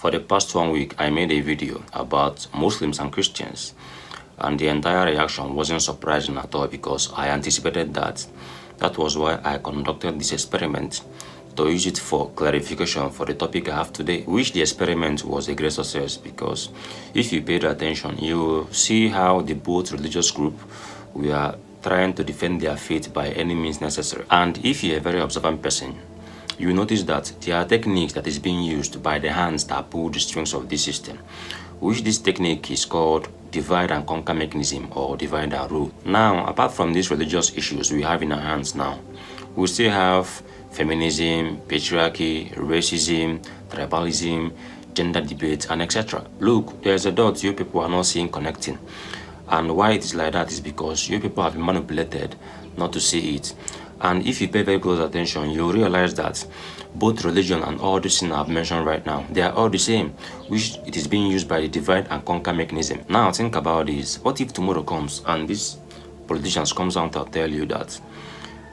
For the past 1 week, I made a video about Muslims and Christians, and the entire reaction wasn't surprising at all because I anticipated that. That was why I conducted this experiment to use it for clarification for the topic I have today, which the experiment was a great success because if you paid attention, you will see how the both religious group were trying to defend their faith by any means necessary. And if you're a very observant person, you notice that there are techniques that is being used by the hands that pull the strings of this system, which this technique is called divide and conquer mechanism or divide and rule. Now, apart from these religious issues we have in our hands now, we still have feminism, patriarchy, racism, tribalism, gender debates, and etc. Look, there's a dot you people are not seeing connecting. And why it is like that is because you people have been manipulated not to see it. And if you pay very close attention, you'll realize that both religion and all these things I've mentioned right now, they are all the same, which it is being used by the divide and conquer mechanism. Now think about this. What if tomorrow comes and these politicians comes out to tell you that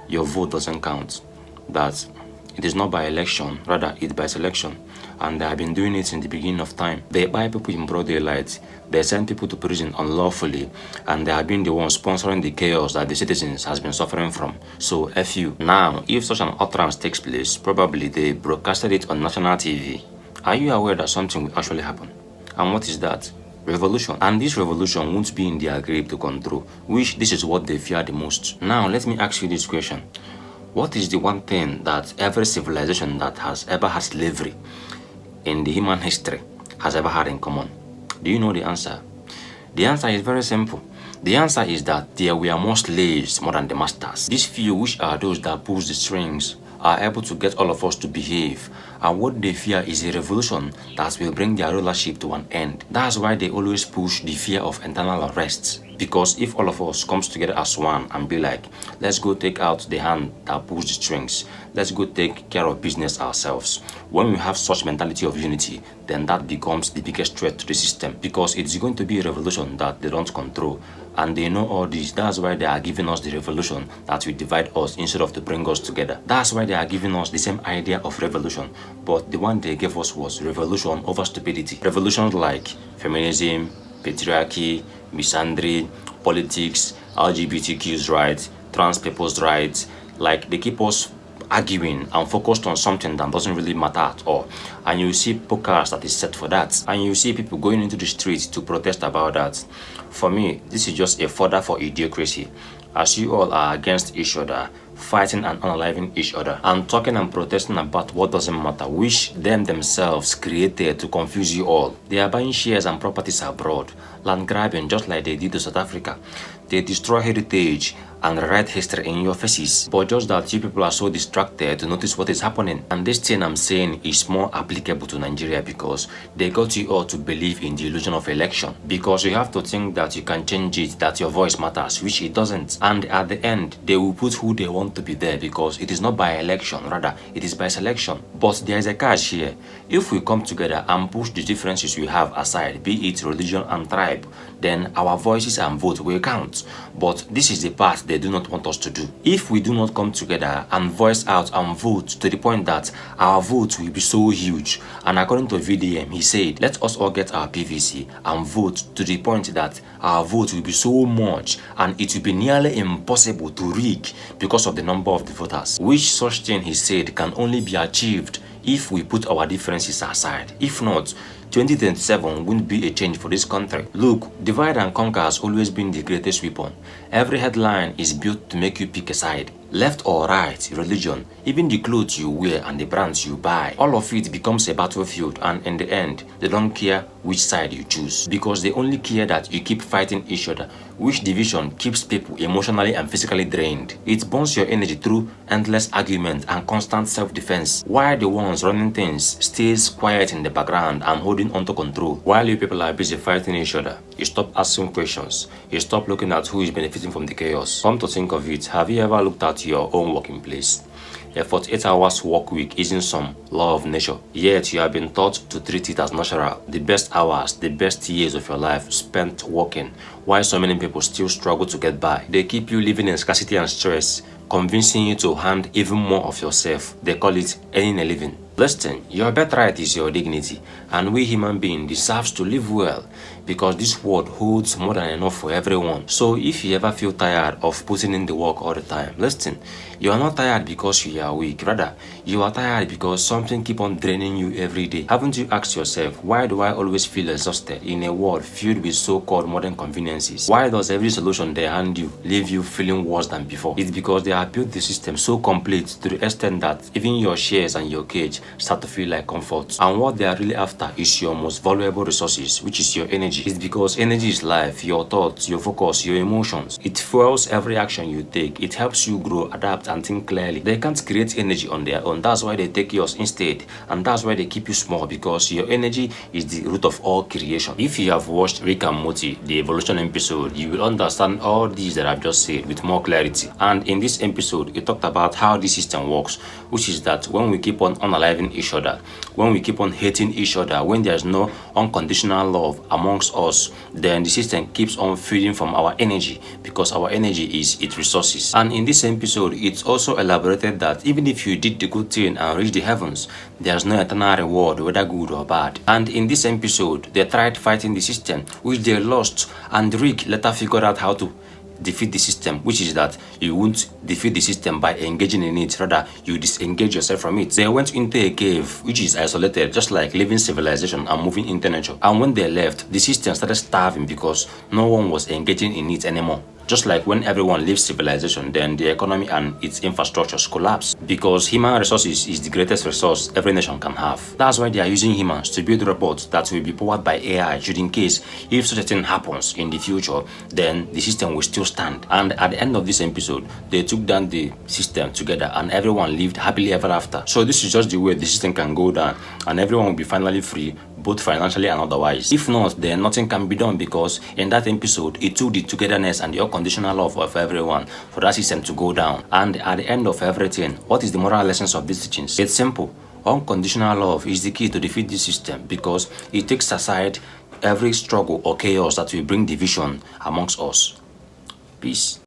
your vote doesn't count, that it is not by election, rather it's by selection, and they have been doing it in the beginning of time. They buy people in broad daylight, they send people to prison unlawfully, and they have been the ones sponsoring the chaos that the citizens has been suffering from. So F you. Now, if such an utterance takes place, probably they broadcasted it on national TV. Are you aware that something will actually happen? And what is that? Revolution. And this revolution won't be in their grip to control, which this is what they fear the most. Now, let me ask you this question. What is the one thing that every civilization that has ever had slavery in the human history has ever had in common? Do you know the answer? The answer is very simple. The answer is that there were more slaves more than the masters. These few, which are those that pull the strings, are able to get all of us to behave, and what they fear is a revolution that will bring their rulership to an end. That's why they always push the fear of internal arrests, because if all of us comes together as one and be like, let's go take out the hand that pulls the strings, let's go take care of business ourselves. When we have such mentality of unity, then that becomes the biggest threat to the system, because it's going to be a revolution that they don't control, and they know all this. That's why they are giving us the revolution that will divide us instead of to bring us together. That's why they are giving us the same idea of revolution, but the one they gave us was revolution over stupidity. Revolutions like feminism, patriarchy, misandry, politics, LGBTQ's rights, trans people's rights, like they keep us arguing and focused on something that doesn't really matter at all. And you see podcasts that is set for that, and you see people going into the streets to protest about that. For me, this is just a fodder for idiocracy, as you all are against each other, fighting and unaliving each other, and talking and protesting about what doesn't matter, which them themselves created to confuse you all. They are buying shares and properties abroad, land grabbing just like they did to South Africa. They destroy heritage and write history in your faces, but just that you people are so distracted to notice what is happening. And this thing I'm saying is more applicable to Nigeria because they got you all to believe in the illusion of election, because you have to think that you can change it, that your voice matters, which it doesn't. And at the end, they will put who they want to be there because it is not by election, rather it is by selection. But there is a catch here. If we come together and push the differences we have aside, be it religion and tribe, then our voices and vote will count. But this is the part they do not want us to do. If we do not come together and voice out and vote to the point that our vote will be so huge, and according to VDM, he said, let us all get our PVC and vote to the point that our vote will be so much and it will be nearly impossible to rig because of the number of the voters. Which such thing, he said, can only be achieved if we put our differences aside. If not, 2027 won't be a change for this country. Look, divide and conquer has always been the greatest weapon. Every headline is built to make you pick a side. Left or right, religion, even the clothes you wear and the brands you buy, all of it becomes a battlefield, and in the end, they don't care which side you choose, because they only care that you keep fighting each other, which division keeps people emotionally and physically drained. It burns your energy through endless argument and constant self-defense, while the ones running things stays quiet in the background and holding onto control. While you people are busy fighting each other, you stop asking questions, you stop looking at who is benefiting from the chaos. Come to think of it, have you ever looked at your own working place? A 48 hours work week isn't some law of nature, yet you have been taught to treat it as natural. The best hours, the best years of your life spent working, while so many people still struggle to get by. They keep you living in scarcity and stress, convincing you to hand even more of yourself. They call it earning a living. Listen, your birthright is your dignity, and we human beings deserves to live well because this world holds more than enough for everyone. So if you ever feel tired of putting in the work all the time, listen, you are not tired because you are weak. Rather, you are tired because something keep on draining you every day. Haven't you asked yourself, why do I always feel exhausted in a world filled with so-called modern conveniences? Why does every solution they hand you leave you feeling worse than before? It's because they have built the system so complete to the extent that even your shares and your cage start to feel like comfort. And what they are really after is your most valuable resources, which is your energy. It's because energy is life, your thoughts, your focus, your emotions. It fuels every action you take. It helps you grow, adapt, and think clearly. They can't create energy on their own. That's why they take yours instead. And that's why they keep you small, because your energy is the root of all creation. If you have watched Rick and Morty, the evolution episode, you will understand all these that I've just said with more clarity. And in this episode, it talked about how this system works, which is that when we keep on unaliving each other, when we keep on hating each other, when there's no unconditional love amongst us, then the system keeps on feeding from our energy, because our energy is its resources. And in this episode, it's also elaborated that even if you did the good thing and reach the heavens, there's no eternal reward, whether good or bad. And in this episode, they tried fighting the system, which they lost, and Rick later figured out how to defeat the system, which is that you won't defeat the system by engaging in it, rather you disengage yourself from it. They went into a cave which is isolated, just like living civilization and moving into nature. And when they left, the system started starving because no one was engaging in it anymore. Just like when everyone leaves civilization, then the economy and its infrastructures collapse, because human resources is the greatest resource every nation can have. That's why they are using humans to build robots that will be powered by AI, should in case if such a thing happens in the future, then the system will still stand. And at the end of this episode, they took down the system together and everyone lived happily ever after. So this is just the way the system can go down and everyone will be finally free, both financially and otherwise. If not, then nothing can be done, because in that episode, it took the togetherness and the unconditional love of everyone for that system to go down. And at the end of everything, what is the moral lessons of these teachings? It's simple. Unconditional love is the key to defeat this system, because it takes aside every struggle or chaos that will bring division amongst us. Peace.